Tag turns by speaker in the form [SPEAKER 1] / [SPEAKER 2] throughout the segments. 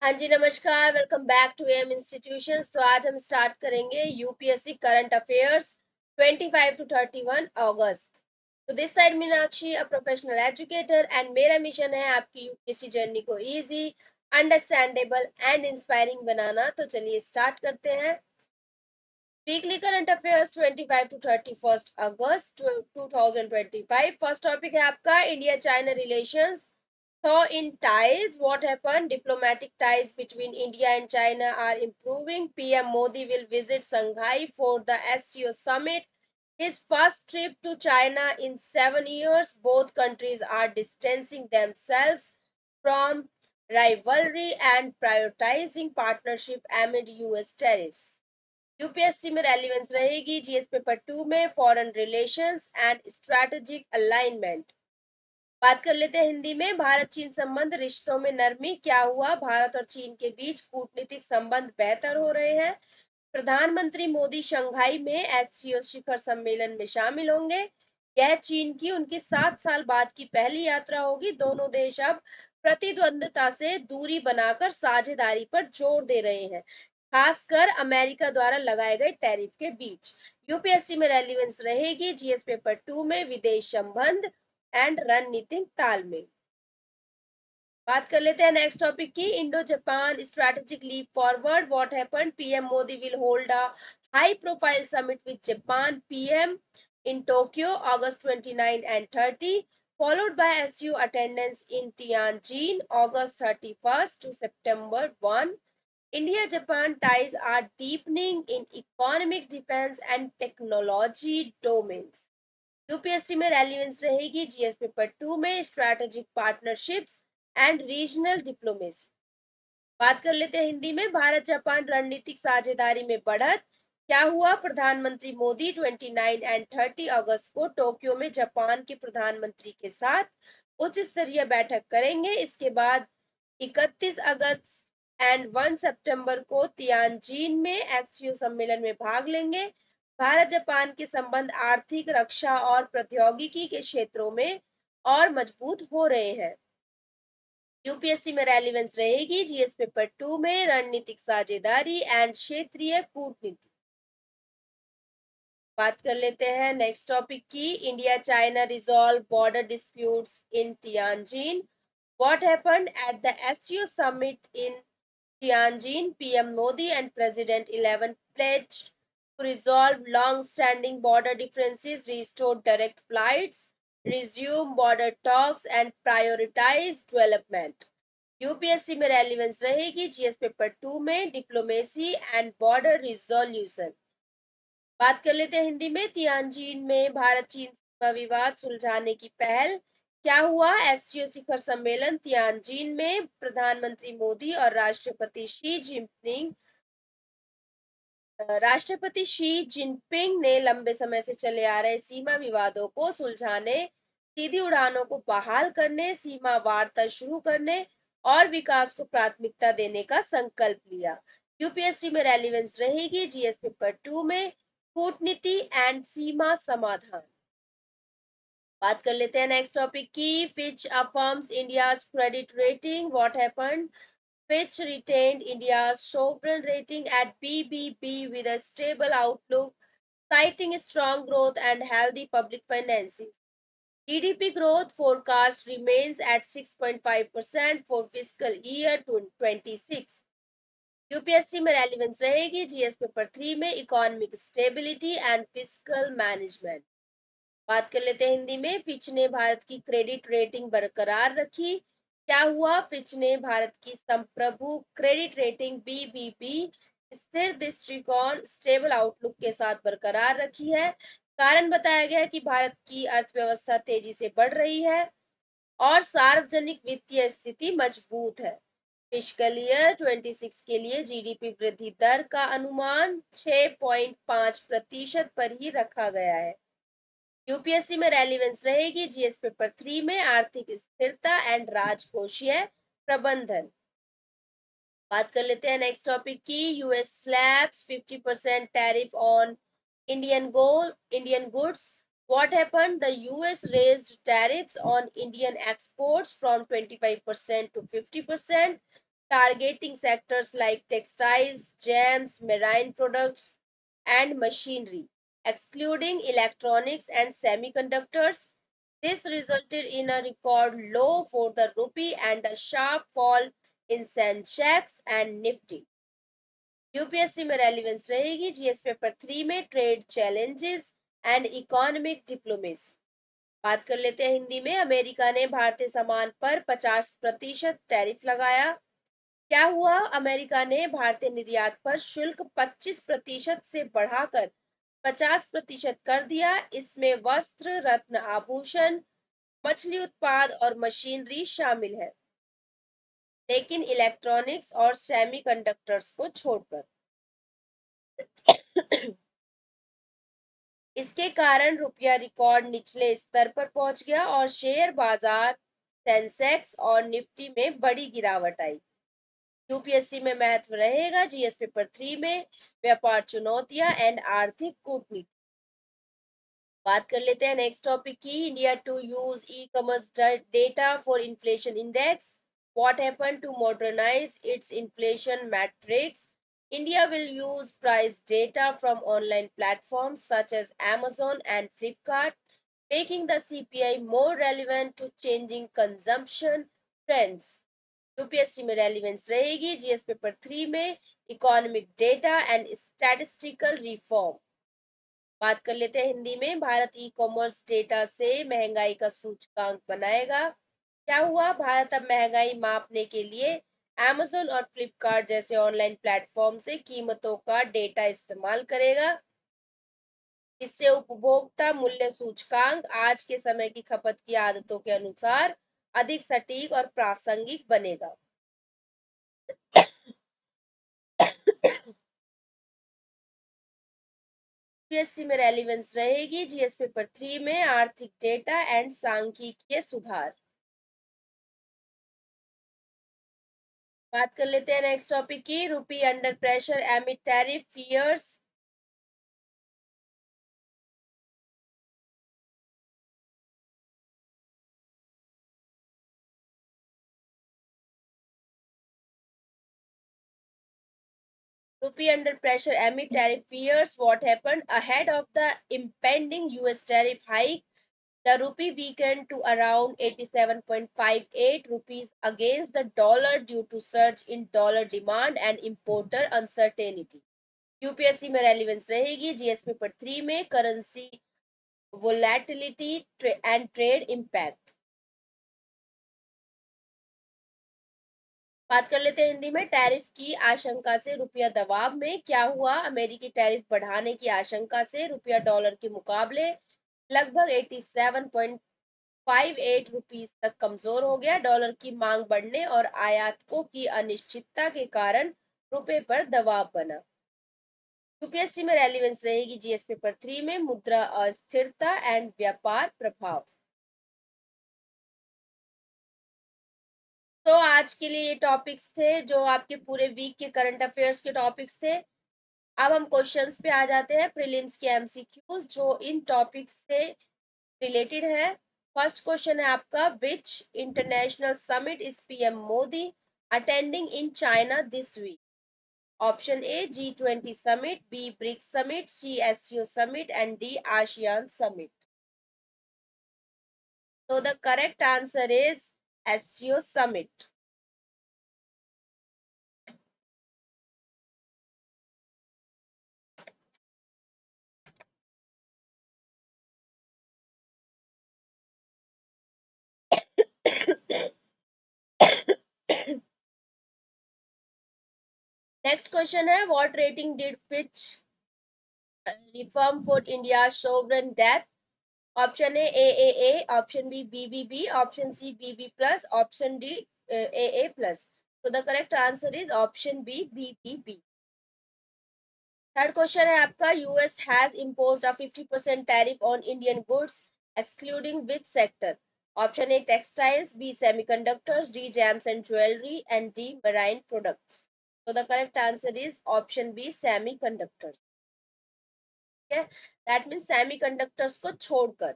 [SPEAKER 1] हाँ जी, नमस्कार। Welcome back to M institutions. तो आज हम स्टार्ट करेंगे UPSC current affairs 25 to 31 August. तो this side Meenakshi, a professional educator, and मेरा मिशन है आपकी यूपीएससी जर्नी को इजी, अंडरस्टैंडेबल एंड इंस्पायरिंग बनाना। तो चलिए स्टार्ट करते हैं। Weekly current affairs 25 to 31 August 2025। First topic है आपका India China relations. So in ties, what happened? Diplomatic ties between India and China are improving. PM Modi will visit Shanghai for the SCO summit. His first trip to China in 7 years. Both countries are distancing themselves from rivalry and prioritizing partnership amid US tariffs. UPSC में relevance रहेगी GS paper 2 में foreign relations and strategic alignment. बात कर लेते हैं हिंदी में। भारत चीन संबंध रिश्तों में नरमी, क्या हुआ? भारत और चीन के बीच कूटनीतिक संबंध बेहतर हो रहे हैं। प्रधानमंत्री मोदी शंघाई में एससीओ शिखर सम्मेलन में शामिल होंगे। यह चीन की उनकी 7 साल बाद की पहली यात्रा होगी। दोनों देश अब प्रतिद्वंद्विता से दूरी बनाकर साझेदारी पर जोर दे रहे हैं, खासकर अमेरिका द्वारा लगाए गए टैरिफ के बीच। यूपीएससी में रेलिवेंस रहेगी जीएस पेपर 2 में विदेश संबंध एंड रणनीतिक तालमेल। बात कर लेते हैं नेक्स्ट टॉपिक की, Indo Japan strategic leap forward. What happened? PM Modi will hold a high profile summit with Japan PM in Tokyo August 29 and 30, followed by SU attendance in Tianjin August 31st to September 1. India-Japan ties are deepening in economic, defense and technology domains. UPSC में relevance रहेगी GS paper 2 में strategic partnerships and regional diplomacy. बात कर लेते हैं हिंदी में। Bharat Japan रणनीतिक साझेदारी में बढ़त, क्या हुआ? प्रधानमंत्री मोदी 29 एंड 30 अगस्त को टोक्यो में जापान के प्रधानमंत्री के साथ उच्च स्तरीय बैठक करेंगे। इसके बाद 31 अगस्त एंड 1 सितंबर को तियानजिन में एससीओ सम्मेलन में भाग लेंगे। भारत जापान के संबंध आर्थिक, रक्षा और प्रौद्योगिकी के क्षेत्रों में और मजबूत हो रहे हैं। यूपीएससी में रेलिवेंस रहेगी जीएस पेपर 2 में रणनीतिक साझेदारी एंड क्षेत्रीय कूटनीति। बात कर लेते हैं नेक्स्ट टॉपिक की, India China resolve border disputes in Tianjin. What happened at the SCO summit in Tianjin? PM Modi and President 11 pledged to resolve long-standing border differences, restore direct flights, resume border talks, and prioritize development. UPSC में relevance रहेगी GS paper 2 में diplomacy and border resolution. बात कर लेते हैं हिंदी में। Tianjin में भारत चीन सीमा विवाद सुलझाने की पहल, क्या हुआ? एससीओ शिखर सम्मेलन तियानजिन में प्रधानमंत्री मोदी और राष्ट्रपति शी जिनपिंग ने लंबे समय से चले आ रहे सीमा विवादों को सुलझाने, सीधी उड़ानों को बहाल करने, सीमा वार्ता शुरू करने और विकास को प्राथमिकता देने का संकल्प लिया। यूपीएससी में रेलिवेंस रहेगी जीएस पेपर 2 में कूटनीति एंड सीमा समाधान। बात कर लेते हैं नेक्स्ट टॉपिक की, Fitch affirms India's credit rating. What happened? Fitch retained India's sovereign rating at BBB with a stable outlook, citing strong growth and healthy public finances. GDP growth forecast remains at 6.5% for fiscal year 2026. UPSC में relevance रहेगी GS paper 3 में economic stability and fiscal management. बात कर लेते हैं हिंदी में। Fitch ने भारत की क्रेडिट रेटिंग बरकरार रखी, क्या हुआ? फिच ने भारत की संप्रभु क्रेडिट रेटिंग बीबीबी स्थिर दृष्टिकोण स्टेबल आउटलुक के साथ बरकरार रखी है। कारण बताया गया कि भारत की अर्थव्यवस्था तेजी से बढ़ रही है और सार्वजनिक वित्तीय स्थिति मजबूत है। फिस्कल ईयर 26 के लिए जीडीपी वृद्धि दर का अनुमान 6.5% पर ही रखा गया है। यूपीएससी में रेलिवेंस रहेगी जीएस पेपर 3 में आर्थिक स्थिरता एंड राजकोषीय प्रबंधन। बात कर लेते हैं नेक्स्ट टॉपिक की, US slabs 50% tariff on Indian goods. What happened? The US raised tariffs on Indian exports from 25% to 50%. targeting sectors like textiles, gems, marine products, and machinery, excluding electronics and semiconductors. This resulted in a record low for the rupee and a sharp fall in Sensex and Nifty. UPSC में relevance रहेगी GS paper 3 में trade challenges and economic diplomacy. बात कर लेते हैं हिंदी में। America ने भारतीय सामान पर 50% टैरिफ लगाया। क्या हुआ? अमेरिका ने भारतीय निर्यात पर शुल्क 25% से बढ़ाकर 50% कर दिया। इसमें वस्त्र, रत्न आभूषण, मछली उत्पाद और मशीनरी शामिल है, लेकिन इलेक्ट्रॉनिक्स और सेमीकंडक्टर्स को छोड़कर। इसके कारण रुपया रिकॉर्ड निचले स्तर पर पहुंच गया और शेयर बाजार, सेंसेक्स और निफ्टी में बड़ी गिरावट आई। यूपीएससी में महत्व रहेगा जीएस पेपर 3 में व्यापार चुनौतियां एंड आर्थिक कूटनीति। बात कर लेते हैं नेक्स्ट टॉपिक की। India to use e commerce data for inflation index, what happened to modernise its inflation matrix? India will use price data from online platforms such as Amazon and Flipkart, making the CPI more relevant to changing consumption trends. UPSC में relevance रहेगी GS paper 3 में economic data and statistical reform. बात कर लेते हैं हिंदी में। भारत ई commerce data से महंगाई का सूचकांक बनाएगा। क्या हुआ? भारत अब महंगाई मापने के लिए Amazon और फ्लिपकार्ट जैसे ऑनलाइन प्लेटफॉर्म से कीमतों का डेटा इस्तेमाल करेगा। इससे उपभोक्ता मूल्य सूचकांक आज के समय की खपत की आदतों के अनुसार अधिक सटीक और प्रासंगिक बनेगा। यूपीएससी में रेलिवेंस रहेगी जीएस पेपर 3 में आर्थिक डेटा एंड सांख्यिकीय सुधार। बात कर लेते हैं नेक्स्ट टॉपिक की। Rupee under pressure amid tariff fears. Rupee under pressure amid tariff fears. What happened? Ahead of the impending US tariff hike, the rupee weakened to around 87.58 rupees against the dollar due to surge in dollar demand and importer uncertainty. UPSC में relevance रहेगी GS paper 3 में currency volatility and trade impact. बात कर लेते हैं हिंदी में। Tariff की आशंका से रुपया दबाव में। क्या हुआ? अमेरिकी टैरिफ बढ़ाने की आशंका से रुपया डॉलर के मुकाबले लगभग 87.58 रुपीस तक कमजोर हो गया। डॉलर की मांग बढ़ने और आयातकों की अनिश्चितता के कारण रुपए पर दबाव बना। यूपीएससी में रेलिवेंस रहेगी जीएस पेपर 3 में मुद्रा अस्थिरता एंड व्यापार प्रभाव। तो आज के लिए ये टॉपिक्स थे जो आपके पूरे वीक के करंट अफेयर्स के टॉपिक्स थे। अब हम क्वेश्चंस पे आ जाते हैं, प्रीलिम्स के एमसीक्यूज जो इन टॉपिक्स से रिलेटेड है। फर्स्ट क्वेश्चन है आपका, which international summit is PM Modi attending in China this week? Option A G20 summit, B BRICS summit, C SCO summit and D ASEAN summit. So the correct answer is SCO Summit. Next question है, what rating did Fitch reaffirm for India's sovereign debt? Option A AAA, option B BBB, option C BB plus, option D AA plus. So the correct answer is option B BBB. Third question है आपका, US has imposed a 50% tariff on Indian goods excluding which sector? Option A textiles, B semiconductors, D gems and jewellery and D marine products. So the correct answer is option B semiconductors. ठीक है, that means semiconductors को छोड़कर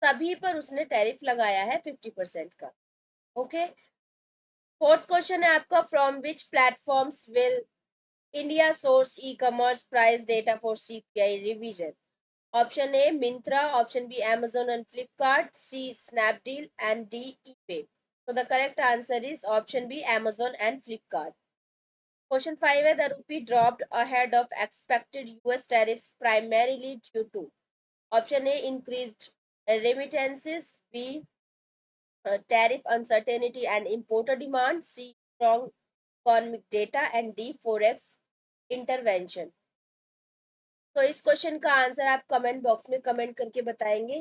[SPEAKER 1] सभी पर उसने tariff लगाया है 50% का। ओके, फोर्थ क्वेश्चन है आपका, from which platforms will India source e commerce price data for CPI revision? Option A Myntra, option B Amazon and Flipkart, C Snapdeal and D eBay. So the correct answer is option B Amazon and Flipkart. Question 5 है, the rupee dropped ahead of expected US tariffs primarily due to option A increased remittances, B tariff uncertainty and importer demand, C strong economic data and D forex intervention. तो इस question का answer आप comment box में comment करके बताएंगे।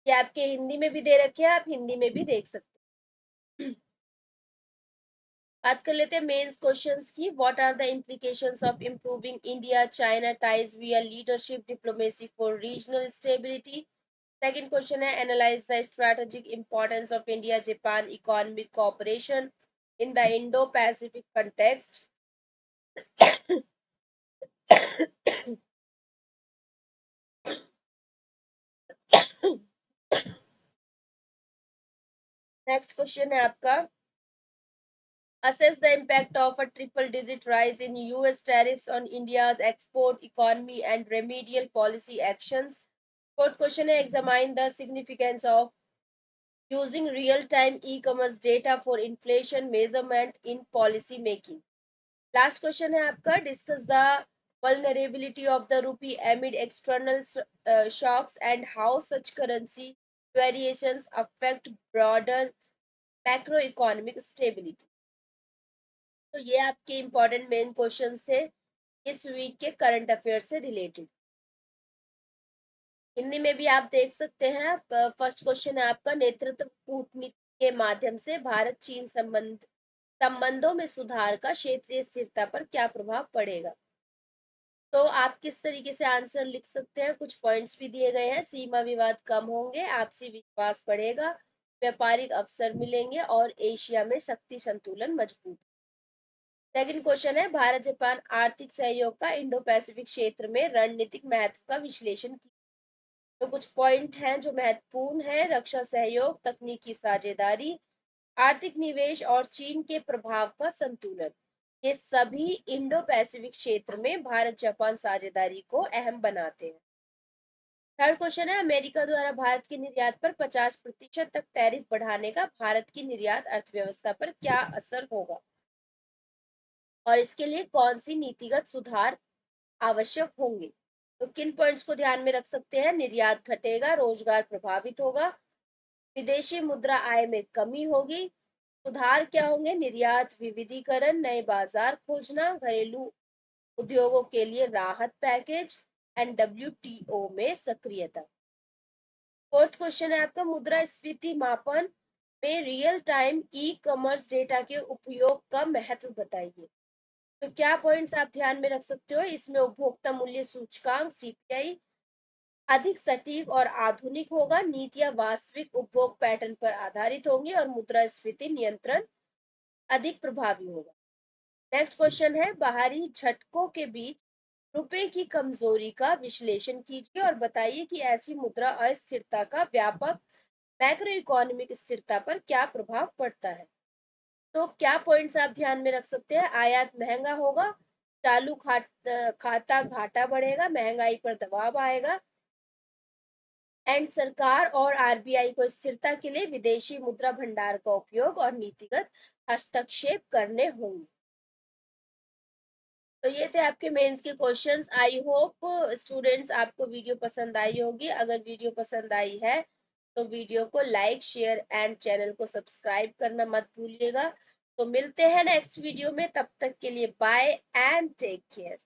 [SPEAKER 1] ये आपके हिंदी में भी दे रखे हैं, आप हिंदी में भी देख सकते हैं। बात कर लेते हैं मेंस क्वेश्चंस की। What are the implications of improving India China ties via leadership diplomacy for regional stability? Second question है, analyse the strategic importance of India Japan economic cooperation in the Indo Pacific context. Next question है आपका, assess the impact of a triple-digit rise in US tariffs on India's export economy and remedial policy actions. Fourth question है, examine the significance of using real-time e-commerce data for inflation measurement in policy making. Last question है आपका, discuss the vulnerability of the rupee amid external shocks and how such currency variations affect broader macroeconomic stability. तो ये आपके important main questions थे इस week के current affair से related. Hindi में भी आप देख सकते हैं। फर्स्ट क्वेश्चन है आपका, नेतृत्व कूटनीति के माध्यम से भारत चीन संबंधों में सुधार का क्षेत्रीय स्थिरता पर क्या प्रभाव पड़ेगा? तो आप किस तरीके से आंसर लिख सकते हैं, कुछ पॉइंट्स भी दिए गए हैं। सीमा विवाद कम होंगे, आपसी विश्वास बढ़ेगा, व्यापारिक अवसर मिलेंगे और एशिया में शक्ति संतुलन मजबूत। सेकंड क्वेश्चन है, भारत जापान आर्थिक सहयोग का इंडो पैसिफिक क्षेत्र में रणनीतिक महत्व का विश्लेषण किया। तो कुछ पॉइंट हैं जो महत्वपूर्ण है, रक्षा सहयोग, तकनीकी साझेदारी, आर्थिक निवेश और चीन के प्रभाव का संतुलन। ये सभी इंडो पैसिफिक क्षेत्र में भारत जापान साझेदारी को अहम बनाते हैं। थर्ड क्वेश्चन है, अमेरिका द्वारा भारत के निर्यात पर 50% तक टैरिफ बढ़ाने का भारत की निर्यात अर्थव्यवस्था पर क्या असर होगा और इसके लिए कौन सी नीतिगत सुधार आवश्यक होंगे? तो किन पॉइंट्स को ध्यान में रख सकते हैं? निर्यात घटेगा, रोजगार प्रभावित होगा, विदेशी मुद्रा आय में कमी होगी। सुधार क्या होंगे? निर्यात विविधीकरण, नए बाजार खोजना, घरेलू उद्योगों के लिए राहत पैकेज एंड WTO में सक्रियता। फोर्थ क्वेश्चन है आपका, मुद्रास्फीति मापन में रियल टाइम ई कॉमर्स डेटा के उपयोग का महत्व बताइए। तो क्या पॉइंट्स आप ध्यान में रख सकते हो? इसमें उपभोक्ता मूल्य सूचकांक CPI अधिक सटीक और आधुनिक होगा, नीतियां वास्तविक उपभोग पैटर्न पर आधारित होंगी और मुद्रास्फीति नियंत्रण अधिक प्रभावी होगा। नेक्स्ट क्वेश्चन है, बाहरी झटकों के बीच रुपए की कमजोरी का विश्लेषण कीजिए और बताइए कि ऐसी मुद्रा अस्थिरता का व्यापक मैक्रो इकोनॉमिक स्थिरता पर क्या प्रभाव पड़ता है। तो क्या पॉइंट्स आप ध्यान में रख सकते हैं? आयात महंगा होगा, चालू खाता घाटा बढ़ेगा, महंगाई पर दबाव आएगा एंड सरकार और RBI को स्थिरता के लिए विदेशी मुद्रा भंडार का उपयोग और नीतिगत हस्तक्षेप करने होंगे। तो ये थे आपके मेंस के क्वेश्चंस। आई होप स्टूडेंट्स आपको वीडियो पसंद आई होगी। अगर वीडियो पसंद आई है तो वीडियो को लाइक, शेयर एंड चैनल को सब्सक्राइब करना मत भूलिएगा। तो मिलते हैं नेक्स्ट वीडियो में, तब तक के लिए बाय एंड टेक केयर।